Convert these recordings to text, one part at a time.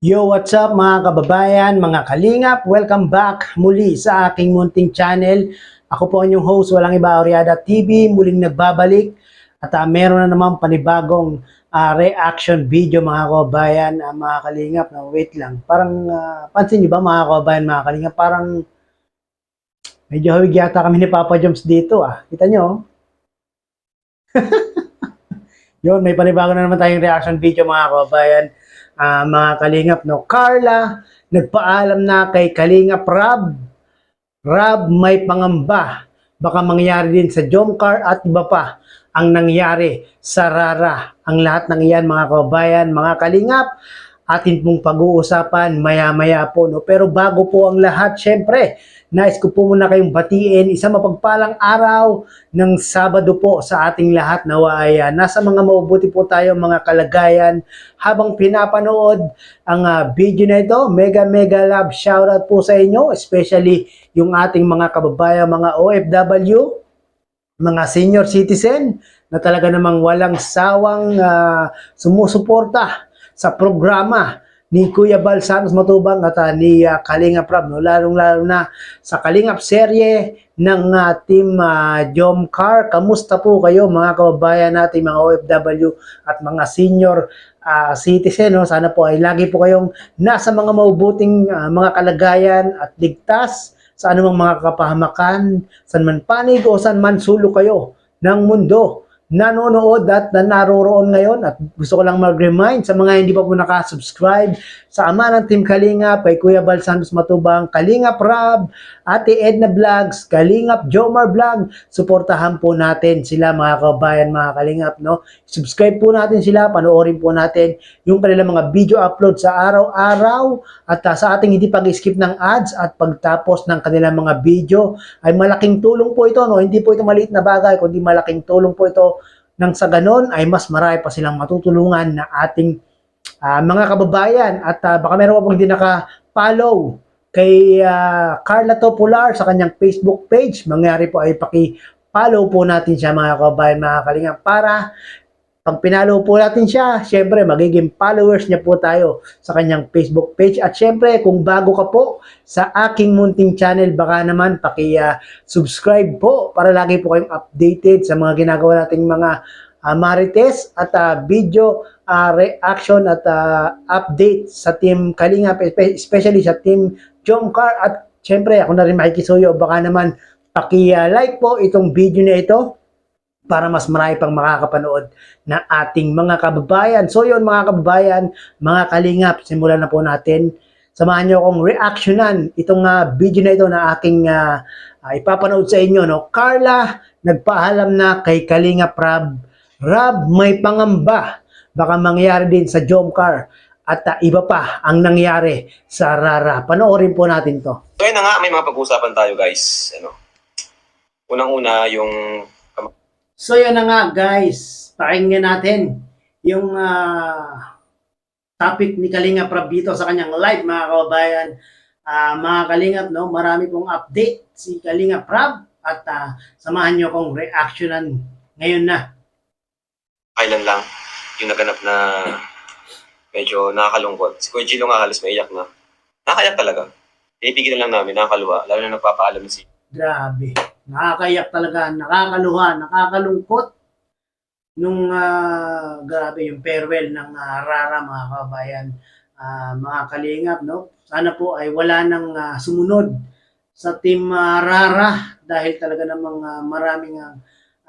Yo, what's up mga kababayan, mga kalingap? Welcome back muli sa aking munting channel. Ako po ang inyong host, walang iba, Oriada TV, muling nagbabalik. At meron na naman panibagong reaction video mga kababayan, mga kalingap. Wait lang, parang pansin niyo ba mga kababayan, mga kalingap? Parang medyo hawig yata kami ni Papa Joms dito. Kita nyo? Yun, may panibago na naman tayong reaction video mga kababayan. Mga kalingap, no? Carla, nagpaalam na kay Kalingap Rob. Rob, may pangamba. Baka mangyari din sa Jomcar at iba pa ang nangyari sa Rara. Ang lahat ng iyan, mga kababayan, mga kalingap, atin pong pag-uusapan maya-maya po. No? Pero bago po ang lahat, syempre, nais ko po muna kayong batiin isang mapagpalang araw ng Sabado po sa ating lahat. Nawa ay nasa mga mabuti po tayo mga kalagayan habang pinapanood ang video na ito. Mega love shoutout po sa inyo, especially yung ating mga kababayan, mga OFW, mga senior citizen na talaga namang walang sawang sumusuporta sa programa ni Kuya Bal Santos Matubang at ni Kalingap Rob, no? Lalong-lalo na sa Kalingap serye ng Team Jomcar. Kamusta po kayo mga kababayan natin, mga OFW at mga senior citizen, no? Sana po ay lagi po kayong nasa mga mabubuting mga kalagayan at ligtas sa anumang mga kapahamakan, saan man panig o saan man sulok kayo ng mundo nanonood at naroroon ngayon. At gusto ko lang mag-remind sa mga hindi pa po nakasubscribe sa ama ng Team Kalingap, kay Kuya Bal Santos Matubang, Kalingap Rob, Ate Edna Vlogs, Kalingap Jomar Vlog, suportahan po natin sila mga kabayan, mga kalingap, no? Subscribe po natin sila, panoorin po natin yung kanilang mga video upload sa araw-araw at sa ating hindi pag-skip ng ads at pagtapos ng kanilang mga video ay malaking tulong po ito, no? Hindi po ito maliit na bagay, kundi malaking tulong po ito nang sa ganon ay mas marami pa silang matutulungan na ating mga kababayan. At baka meron pa pong hindi naka-follow kay Carla Topular sa kanyang Facebook page. Mangyari po ay paki-follow po natin siya mga kababayan, mga kalingap, para pag pinalo po natin siya, syempre magiging followers niya po tayo sa kanyang Facebook page. At syempre kung bago ka po sa aking munting channel, baka naman paki-subscribe po para lagi po kayong updated sa mga ginagawa nating mga marites at video reaction at update sa Team Kalingap, especially sa Team Jomcar. At syempre ako na rin makikisuyo, baka naman paki-like po itong video na ito para mas marami pang makakapanood na ating mga kababayan. So yun mga kababayan, mga kalingap, simulan na po natin. Samahan nyo akong reactionan itong video na ito na aking ipapanood sa inyo. No? Carla, nagpaalam na kay Kalingap Rob. Rob, may pangamba. Baka mangyari din sa Jomcar at iba pa ang nangyari sa Rara. Panoorin po natin to. So yun na nga, may mga pag-uusapan tayo guys. Unang-una yung... So yun na nga guys, pakinggan natin yung topic ni Kalingap Rob dito sa kanyang live mga kababayan. Mga Kalingap, no, marami pong update si Kalingap Rob at samahan nyo kong reactionan ngayon na. Kailan lang yung naganap na medyo nakakalungkot. Si Kuya Gino nga halos maiyak na. Nakakayak talaga. Pinipigilan lang namin, nakakaluwa. Lalo na nagpapaalam si... Grabe. Nakakayak talaga, nakakaluha, nakakalungkot nung grabe yung farewell ng Rara mga kababayan, mga kalingap, no? Sana po ay wala nang sumunod sa Team Rara dahil talaga namang maraming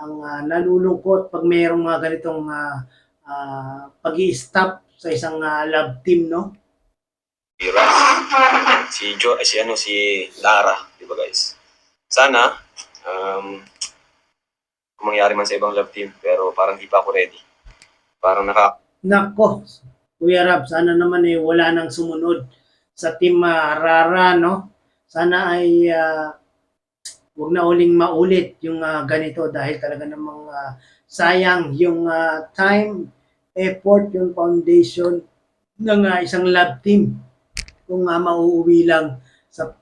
ang nalulungkot pag mayroong mga ganitong pag-i-stop sa isang love team, no? Si Raz, si Lara, di ba guys? Sana, kung mangyari man sa ibang love team, pero parang di pa ako ready. Parang Nako, Kuya Rob, sana naman wala nang sumunod sa Team Rara, no? Sana ay huwag na uling maulit yung ganito dahil talaga namang sayang yung time, effort, yung foundation ng isang love team kung mauuwi lang sa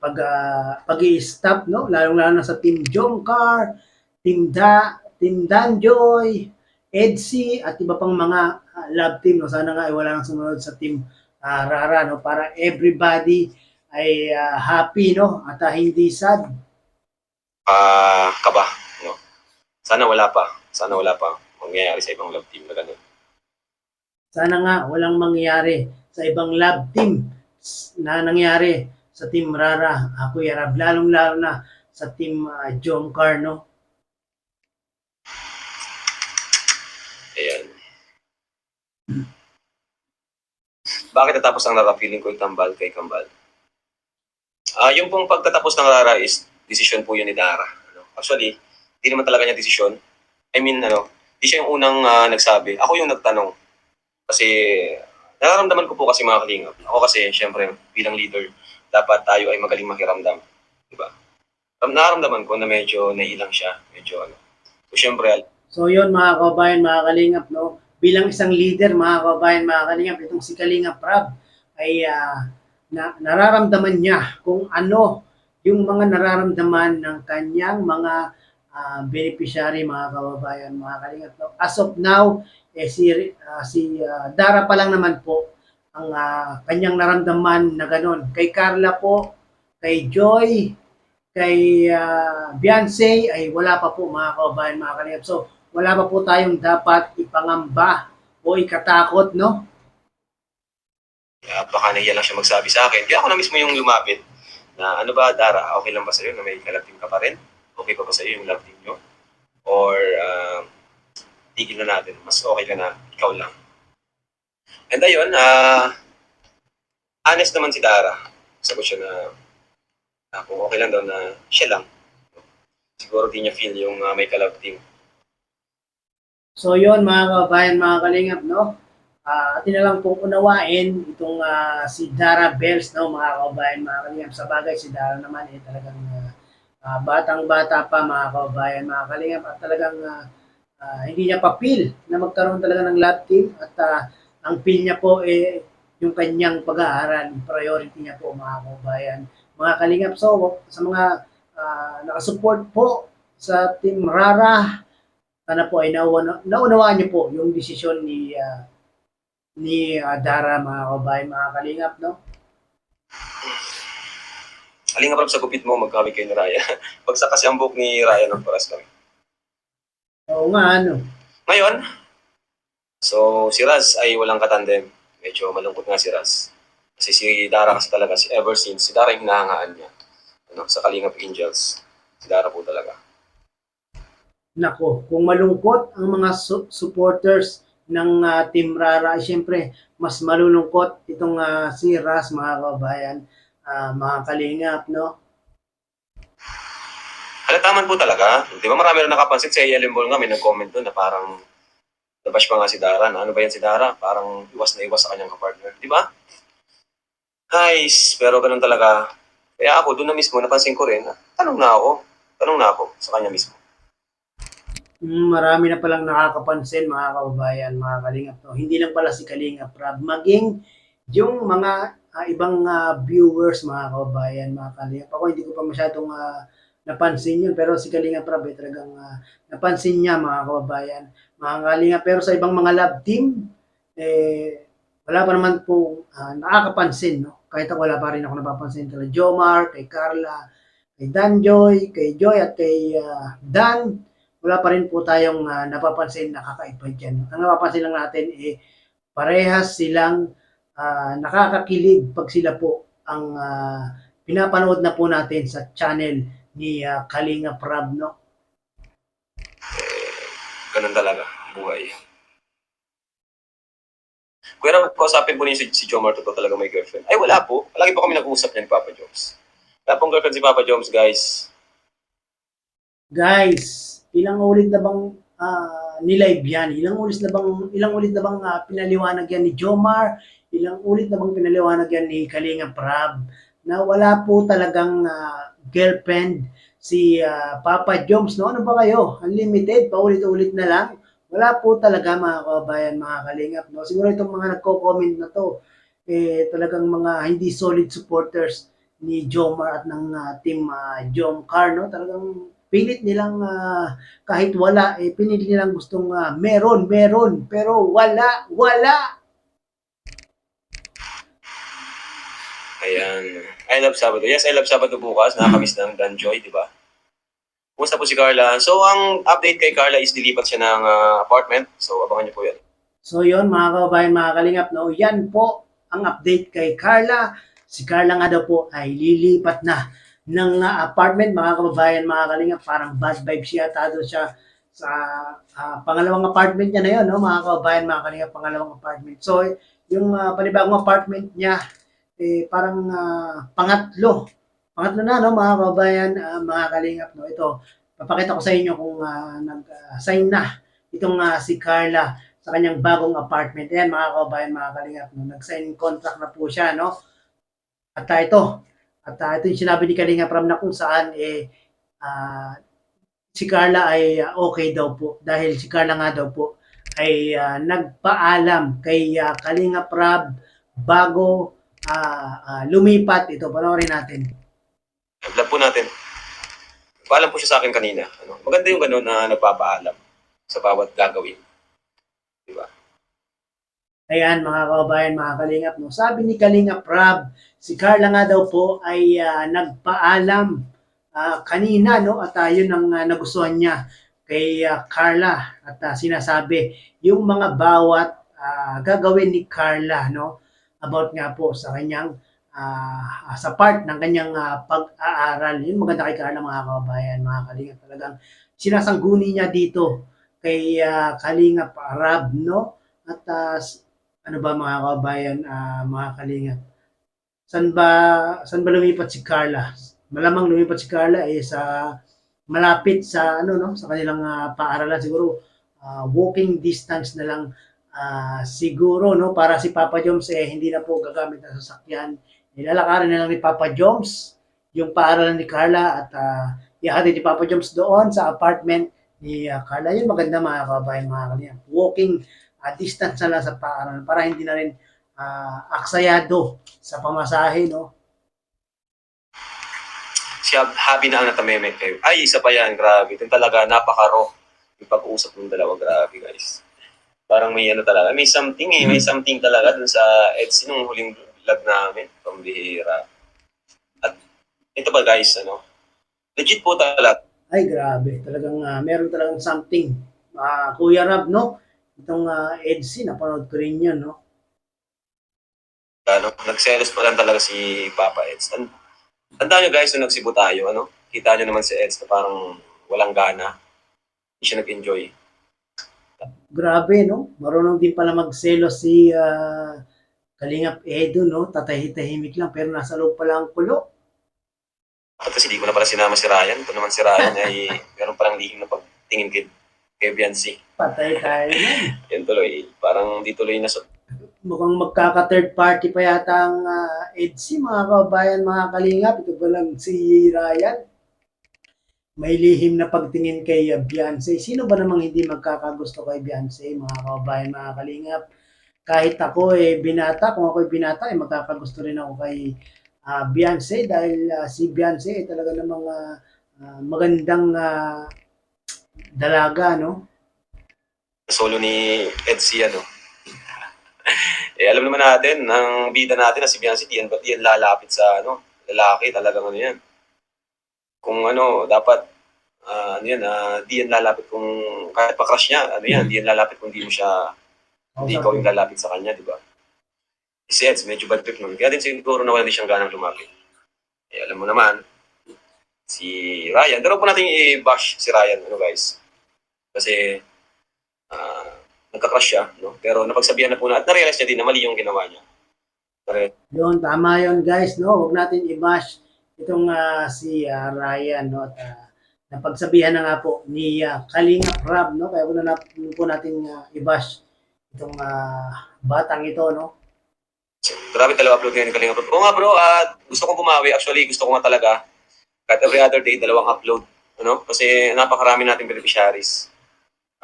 pag-i-stop, no? Lalong-lalo na sa Team Jomcar, Team Danjoy, EDSI, at iba pang mga love team, no? Sana nga ay wala nang sumunod sa Team Rara, no? Para everybody ay happy, no? At hindi sad. Kaba, no? Sana wala pa. Sana wala pa mangyayari sa ibang love team na ganun. Sana nga walang mangyari sa ibang love team na nangyari sa Team Rara, Kuya Rab, lalong-lalo na sa Team Jomcar, no? Ayan. Bakit natapos ang Rara? Feeling ko itambal kay Kambal. Yung pong pagtatapos ng Rara is decision po yun ni Dara. Ano? Actually, hindi naman talaga niya decision. I mean, di siya yung unang nagsabi. Ako yung nagtanong. Kasi, nararamdaman ko po kasi mga kalingap. Ako kasi, syempre, bilang leader, dapat tayo ay magaling makiramdam. Diba? Nararamdaman ko na medyo nailang siya. Medyo So, syempre, So yun mga kababayan, mga kalingap, no? Bilang isang leader, mga kababayan, mga kalingap, itong si Kalingap Rab ay nararamdaman niya kung ano yung mga nararamdaman ng kanyang mga beneficiary, mga kababayan, mga kalingap. No? As of now, si Dara pa lang naman po ang kanyang naramdaman na ganun. Kay Carla po, kay Joy, kay Beyonce ay wala pa po mga kababayan, mga kalingap. So, wala pa po tayong dapat ipangamba o ikatakot, no? baka nahiya lang siya magsabi sa akin. Kaya ako na mismo yung lumapit na ano ba, Dara, okay lang ba sa'yo na may kalab team ka pa rin? Okay pa ba sa'yo yung love team nyo? Or tigil na natin, mas okay ka na, ikaw lang. And ayun, honest naman si Dara. Sagot siya na kung okay lang daw na siya lang. Siguro di niya feel yung may kalab team. So yun mga kababayan, mga kalingap, no? Atin na lang pong unawain itong si Dara Bells, no, mga kababayan, mga kalingap. Sa bagay, si Dara naman talagang batang-bata pa, mga kababayan, mga kalingap, at talagang hindi niya pa feel na magkaroon talaga ng love team at ang feel niya po yung kanyang pag-aaral, priority niya po, mga kababayan, mga kalingap. So sa mga nakasupport po sa Team Rara, sana po ay naunawaan niyo po yung desisyon ni Dara, mga kababayan, mga kalingap, no? Kalingap Rob, sa gupit mo, magkawig kayo ni Raya. Pagsa kasi ang book ni Raya ng paras kami. Oo nga, ano. Ngayon, so si Raz ay walang katandem. Medyo malungkot nga si Raz. Kasi si Dara kasi talaga, ever since, si Dara yung hinahangaan niya. Sa Kalingap Angels. Si Dara po talaga. Nako, kung malungkot ang mga supporters ng Team Rara, siyempre, mas malulungkot itong si Raz, mga kababayan, mga kalingap, no? Halataman po talaga. Di ba marami rin nakapansin sa Yelembol nga, may nag-comment doon na parang nabash pa nga si Dara. Na ano ba yan si Dara? Parang iwas na iwas sa kanyang kapartner. Di ba? Guys, pero ganun talaga. Kaya ako, doon na mismo, napansin ko rin, tanong na ako sa kanya mismo. Marami na palang nakakapansin, mga kababayan, mga kalingap, no? Hindi lang pala si Kalingap Rab, maging yung mga ibang viewers, mga kababayan, mga kalingap. Ako hindi ko pa masyadong napansin yun, pero si Kalingap Rab talagang napansin niya, mga kababayan, mga kalingap. Pero sa ibang mga love team, wala pa naman po nakakapansin, no? Kahit ako wala pa rin ako napapansin kay Jomar, kay Carla, kay Danjoy, kay Joy at kay Dan. Wala pa rin po tayong napapansin na kakaiba dyan. Ang napapansin lang natin parehas silang nakakakilig pag sila po ang pinapanood na po natin sa channel ni Kalingap Rab, no? Ganun talaga, buhay. Kuya Rab, kausapin po niyo si Jomar, totoo talaga may girlfriend. Ay, wala po. Lagi po kami nag-uusap niyan, Papa Joms. Wala pong girlfriend si Papa Joms, guys. Guys, ilang ulit na bang nilive yan? Ilang ulit na bang pinaliwanag yan ni Jomar? Ilang ulit na bang pinaliwanag yan ni Kalingap Rab na wala po talagang girlfriend si Papa Joms, no? Ano ba kayo? Unlimited, paulit-ulit na lang. Wala po talaga, mga kababayan, mga kalingap, no? Siguro itong mga nagko-comment na to, talagang mga hindi solid supporters ni Jomar at ng team Jomcar, no? Talagang pilit nilang kahit wala, pinilit nilang gustong meron, pero wala. Ayan. I love Sabado. Yes, I love Sabado bukas. Nakakamiss ng Danjoy, di ba? Kumusta po si Carla? So, ang update kay Carla is dilipat siya ng apartment. So, abangan niyo po yan. So yon mga kababayan, mga kalingap, no? Yan po ang update kay Carla. Si Carla nga daw po ay lilipat na ng apartment, mga kababayan, mga kalingap. Parang bad vibes yata doon siya sa pangalawang apartment niya na yun, no? Mga kababayan, mga kalingap, pangalawang apartment. So, yung panibagong apartment niya, parang pangatlo. Pangatlo na, no, mga kababayan, mga kalingap, no? Ito, papakita ko sa inyo kung nag-sign na itong si Carla sa kanyang bagong apartment. Ayan, mga kababayan, mga kalingap, no? Nag-sign contract na po siya, no? At ito yung sinabi ni Kalingap Ram na kung saan si Carla ay okay daw po dahil si Carla nga daw po ay nagpaalam kay Kalingap Rab bago lumipat. Ito, panoorin natin. Vlog po natin. Paalam po siya sa akin kanina. Ano? Maganda yung gano'n na nagpapaalam sa bawat gagawin. Diba? Ayan, mga kababayan, mga kalingap, no? Sabi ni Kalingap Rab, si Carla nga daw po ay nagpaalam kanina, no? At yun ang nagustuhan niya kay Carla at sinasabi yung mga bawat gagawin ni Carla, no? About nga po sa kanyang sa part ng kanyang pag-aaral. Yun maganda kay Carla, mga kababayan, mga kalingap. Talagang sinasangguni niya dito kay Kalingap Rab, no? At ano ba, mga kababayan, mga kalingap? Saan ba lumipat si Carla? Malamang lumipat si Carla sa malapit sa ano, no, sa kanilang paaralan, siguro walking distance na lang siguro, no, para si Papa Joms hindi na po gagamit ng sasakyan. Nilalakarin na lang ni Papa Joms yung paaralan ni Carla at ihatid ni Papa Joms doon sa apartment ni Carla. Yun maganda, mga kababayan, mga kalingap. Walking distance na lang sa paaralan para hindi na rin aksayado sa pamasahe, no? Siya, happy na ang natameme kayo. Ay, isa pa yan, grabe. Ito talaga, napaka-raw yung pag-uusap ng dalawa. Grabe, guys. Parang may ano talaga. May something may something talaga dun sa Etsy nung huling vlog namin. Pambihira. At ito ba, guys, ano? Legit po talaga. Ay, grabe. Talagang meron talagang something. Kuya Rab, no? Itong Etsy, napanood ko rin yun, no? Ano, nagselos pa lang talaga si Papa Eds. Tandaan nyo, guys, nung nagsibo tayo, ano? Kita nyo naman si Eds na parang walang gana. Hindi siya nag-enjoy. Grabe, no? Marunong din pala magselos si Kalingap Edo, no? Tatahimik lang, pero nasa loob pala ang kulo. At kasi di ko na pala sinama si Ryan. Ito naman si Ryan ay meron palang lihim na pagtingin kay Beyonce. Patay tayo yan. Yan tuloy. Parang di tuloy na Mukhang magkaka-third party pa yata ang Etsy, mga kababayan, mga kalingap. Ito pa lang si Ryan. May lihim na pagtingin kay Beyonce. Sino ba namang hindi magkakagusto kay Beyonce, mga kababayan, mga kalingap? Kahit ako binata, kung ako binata, magkakagusto rin ako kay Beyonce dahil si Beyonce talaga namang magandang dalaga, no? solo ni Etsy, ano. Alam naman natin, ang bida natin na si Beyonce, di yan lalapit sa lalaki, talagang ano yan. Kung dapat, di yan lalapit kung, kahit pa-crush niya, di yan lalapit kung di mo siya, hindi ikaw yung lalapit sa kanya, di ba? Si Eds, medyo bad trip nun. Kaya din siguro nawala din siyang ganang lumapit. Alam mo naman, si Ryan, pero po natin i-bash si Ryan, guys. Kasi, nagka-crush siya, no? Pero napagsabihan na po na, at na-realize niya din na mali yung ginawa niya. Yun, tama yun, guys, no? Huwag natin i-bash itong si Ryan, no? At napagsabihan na nga po ni Kalingap Rab, no? Kaya huwag na po natin i-bash itong batang ito, no? Grabe talaga upload ngayon ni Kalingap Rab. Oo nga bro, gusto kong bumawi. Actually, gusto ko nga talaga, kahit every other day, 2 upload. Kasi napakarami nating beneficiaries.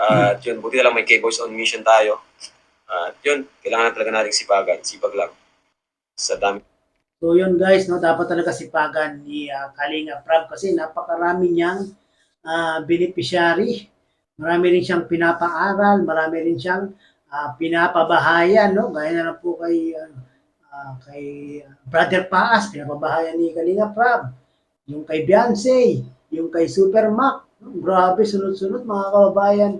At yun, buti na lang may K-Boys on mission tayo. At yun, kailangan na talaga nating sipagan. Sipag lang. Sa dami. So yun, guys, no, dapat talaga sipagan ni Kalingap Rab kasi napakarami niyang beneficiary. Marami rin siyang pinapaaral, marami rin siyang pinapabahayan, no? Gaya na lang po kay kay Brother Paas, pinapabahayan ni Kalinga Prab, yung kay Beyonce, yung kay Super Mac. Grabe, sunod-sunod mga kababayan,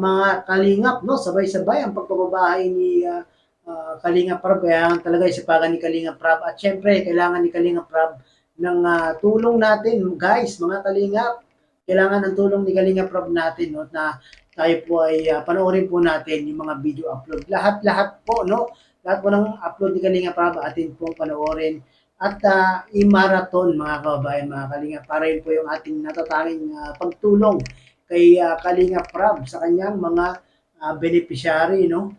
mga kalingap, no? Sabay-sabay ang pagpapabahay ni Kalinga Prab. Kaya talaga isipagan ni Kalinga Prab. At syempre, kailangan ni Kalinga Prab ng tulong natin, guys, mga kalingap. Kailangan ng tulong ni Kalinga Prab natin, no? Na tayo po ay panoorin po natin yung mga video upload. Lahat-lahat po, no? Lahat po ng upload ni Kalinga Prab, atin pong panoorin at i-marathon mga kababayan, mga Kalinga, para yun po yung ating natatanging pagtulong kay Kalinga Prab sa kanyang mga beneficiary, no?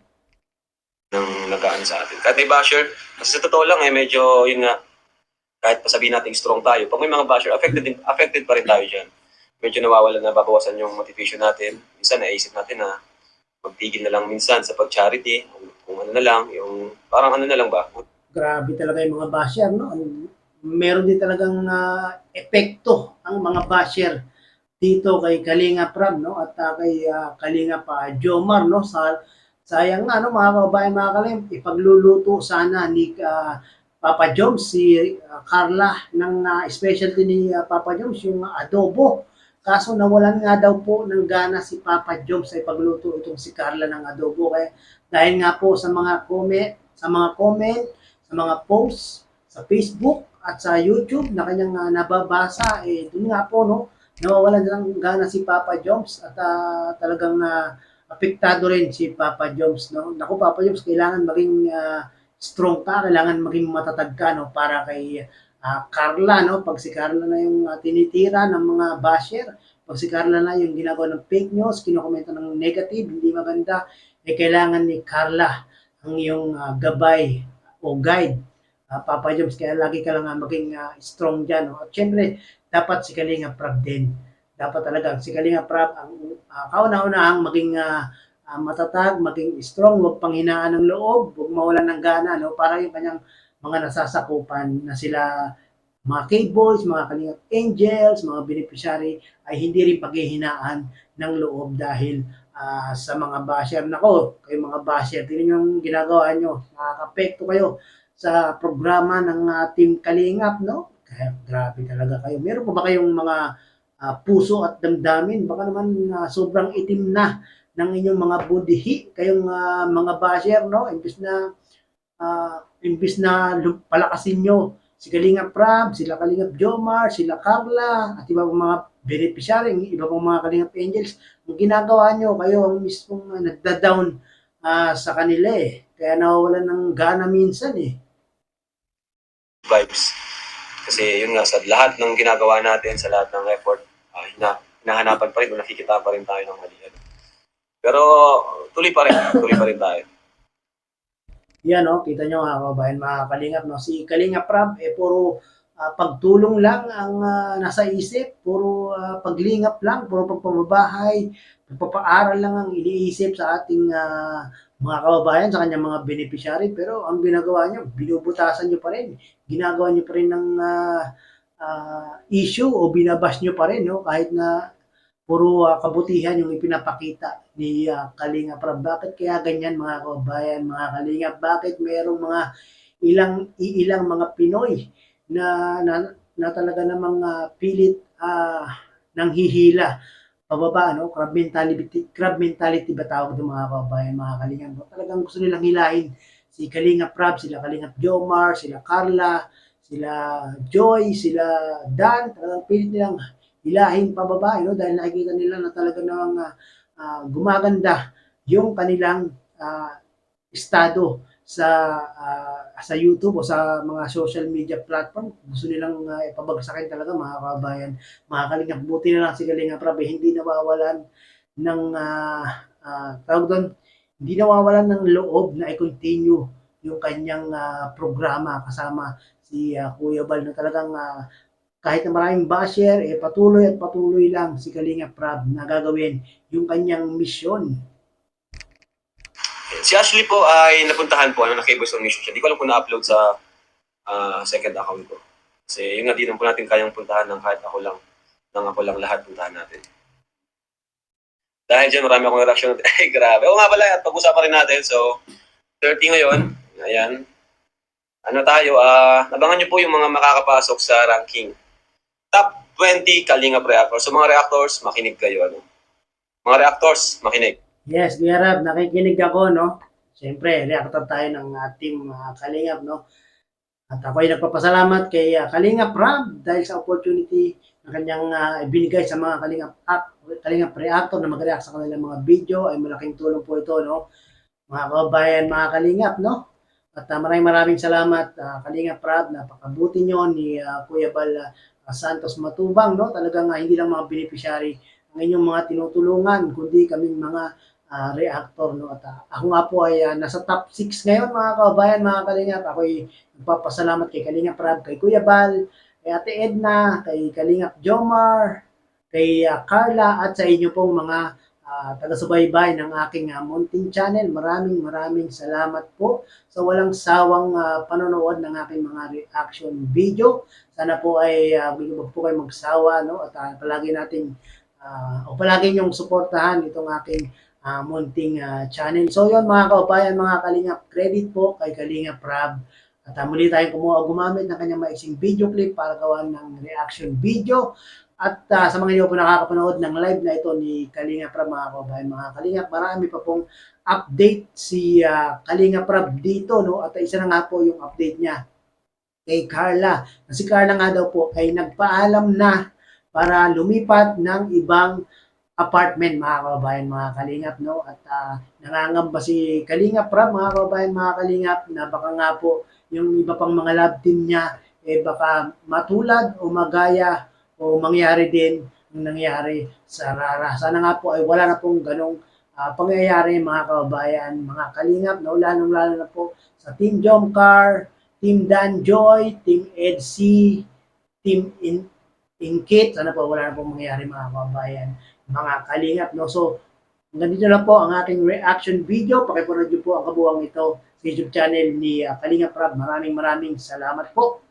Ng nagaan sa atin. Kahit may basher, kasi sa totoo lang medyo yun nga, kahit pa sabihin natin strong tayo, pag may mga basher, affected pa rin tayo dyan. Medyo nawawalan na, babawasan yung motivation natin. Minsan naisip natin na magtigil na lang minsan sa pag-charity, kung ano na lang, yung parang ano na lang ba, Grabe talaga yung mga basher, no? Meron din talagang epekto ang mga basher dito kay Kalinga Prab, no? At kay Kalinga pa Jomar, no? Sayang nga, no, mga kababayan, mga kalim, ipagluluto sana ni Papa Joms, si Carla, ng specialty ni Papa Joms, yung adobo. Kaso nawalan nga daw po ng gana si Papa Joms sa ipagluto itong si Carla ng adobo. Kaya dahil nga po sa mga comment, sa mga posts sa Facebook at sa YouTube na kanyang nababasa, dun nga po, no, nawawalan ng gana si Papa Joms at talagang apektado rin si Papa Joms, no. Naku, Papa Joms, kailangan maging strong ka, kailangan maging matatag ka, no, para kay Carla, no. Pag si Carla na yung tinitira ng mga basher, pag si Carla na yung ginagawa ng fake news, kinokomento ng negative, hindi maganda, kailangan ni Carla ang iyong gabay o guide, Papa Joms. Kaya lagi ka lang maging strong dyan, no? At syempre, dapat si Kalinga Prab din. Dapat talaga si Kalinga Prab ang kauna-unahang maging matatag, maging strong, huwag panghinaan ng loob, huwag mawalan ng gana, no? Para yung kanyang mga nasasakupan na sila, mga K-Boys, mga Kalingap Angels, mga beneficiary, ay hindi rin paghihinaan ng loob dahil sa mga basher. Nako, kayo mga basher, tingnan yung ginagawa nyo, nakaka-apekto kayo sa programa ng Team Kalingap, no? Kaya grabe talaga kayo. Meron pa ba kayong mga puso at damdamin? Baka naman sobrang itim na ng inyong mga budhi, kayong mga basher, no? Imbis na palakasin nyo si Kalinga Prab, sila Kalingap Jomar, sila Carla, at iba pang mga beneficiary, iba pang mga Kalingap Angels, ang ginagawa nyo, kayo ang mismong nagda-down sa kanila eh. Kaya nawawalan ng gana minsan eh. vibes. Kasi yun nga, sa lahat ng ginagawa natin, sa lahat ng effort, hinahanapan pa rin o nakikita pa rin tayo ng mali. Pero tuloy pa rin tayo. Yan, no, kita nyo mga kababayan, mga kalingap, no? Si Kalinga Prab, puro pagtulong lang ang nasa isip, puro paglingap lang, puro pagpapabahay, pagpapaaral lang ang iniisip sa ating mga kababayan, sa kanyang mga beneficiary. Pero ang ginagawa nyo, binubutasan nyo pa rin, ginagawa nyo pa rin ng issue o binabash nyo pa rin, no? Kahit na puro kabutihan yung ipinapakita ni Kalinga Prab. Bakit kaya ganyan mga kababayan, mga Kalinga? Bakit mayroong mga ilang mga Pinoy na talaga namang pilit nanghihila pababa, no? Crab mentality ba tawag ng mga kababayan, mga Kalinga? No? Talagang gusto nilang hilahin si Kalinga Prab, sila Kalinga Jomar, sila Carla, sila Joy, sila Dan, talagang pilit nilang hilahin pababa, no? Dahil nakikita nila na talaga namang gumaganda yung kanilang estado sa YouTube o sa mga social media platform. Gusto nilang ipabagsakin talaga mga kababayan, mga Kalingap. Buti na lang si Kalinga Prab, hindi nawawalan ng tawag doon, hindi nawawalan ng loob na i-continue yung kanyang programa kasama si Kuya Bal, na talagang kahit na maraming basher, patuloy at patuloy lang si Kalinga Prab na gagawin yung kanyang misyon. Si Ashley po ay napuntahan po, naka-Boys on Mission siya. Hindi ko alam kung na-upload sa second account ko. Kasi yun nga, di naman po natin kayang puntahan ng kahit ako lang lahat puntahan natin. Dahil dyan, marami akong reaction. Ay, grabe. O nga pala, at pag-usapan rin natin. So, 30 ngayon. Ayan. Abangan nyo po yung mga makakapasok sa ranking. Top 20 Kalingap Reactors. So mga reactors, makinig kayo. Mga reactors, makinig. Yes, Kuya Rab, nakikinig ako, no? Siyempre, reactor tayo ng team Kalingap, no? At ako ay nagpapasalamat kay Kalingap Rab dahil sa opportunity na kanyang ibinigay sa mga Kalingap Reactor na mag-react sa kanilang mga video. Ay malaking tulong po ito, no? Mga kababayan, mga Kalingap, no? At maraming salamat, Kalingap Rab, napakabuti nyo ni Kuya Bal Santos Matubang, no? Talagang hindi lang mga beneficiary ang inyong mga tinutulungan, kundi kaming mga reactor, no? At ako nga po ay nasa top 6 ngayon, mga kababayan, mga Kalingap. Ako ay nagpapasalamat kay Kalingap Rab, kay Kuya Bal, kay Ate Edna, kay Kalingap Jomar, kay Carla, at sa inyo pong mga taga-subaybay ng aking munting channel. Maraming salamat po sa walang sawang panonood ng aking mga reaction video. Sana po ay wag po kayo magsawa, no? At palagi nating palagi niyong suportahan itong aking munting channel. So yun, mga kaubayan, mga Kalingap, credit po kay Kalingap Rab. At muli tayong gumamit ng kanyang maiksing video clip para gawan ng reaction video. At sa mga hindi po nakakapanood ng live na ito ni Kalingap Rab, mga kaubayan, mga Kalingap, marami pa pong update si Kalingap Rab dito, no? At isa na nga po yung update niya kay Carla. Si Carla nga daw po ay nagpaalam na para lumipat ng ibang apartment, mga kababayan, mga Kalingap, no? At nangangamba si Kalingap Rab, mga kababayan, mga Kalingap, na baka nga po yung iba pang mga love team niya baka matulad o magaya o mangyari din ang nangyari sa Rara. Sana nga po ay wala na pong ganong pangyayari, mga kababayan, mga Kalingap, no? Lalong-lalo na po sa Team Jomcar, Team Danjoy, Team Edsy, Team Inkit. Sana po wala na pong mangyayari, mga kababayan, mga Kalingap, no? So, hanggang dito na po ang aking reaction video. Pakipanood nyo po ang kabuuan ito sa YouTube channel ni Kalingap Rab. Maraming salamat po.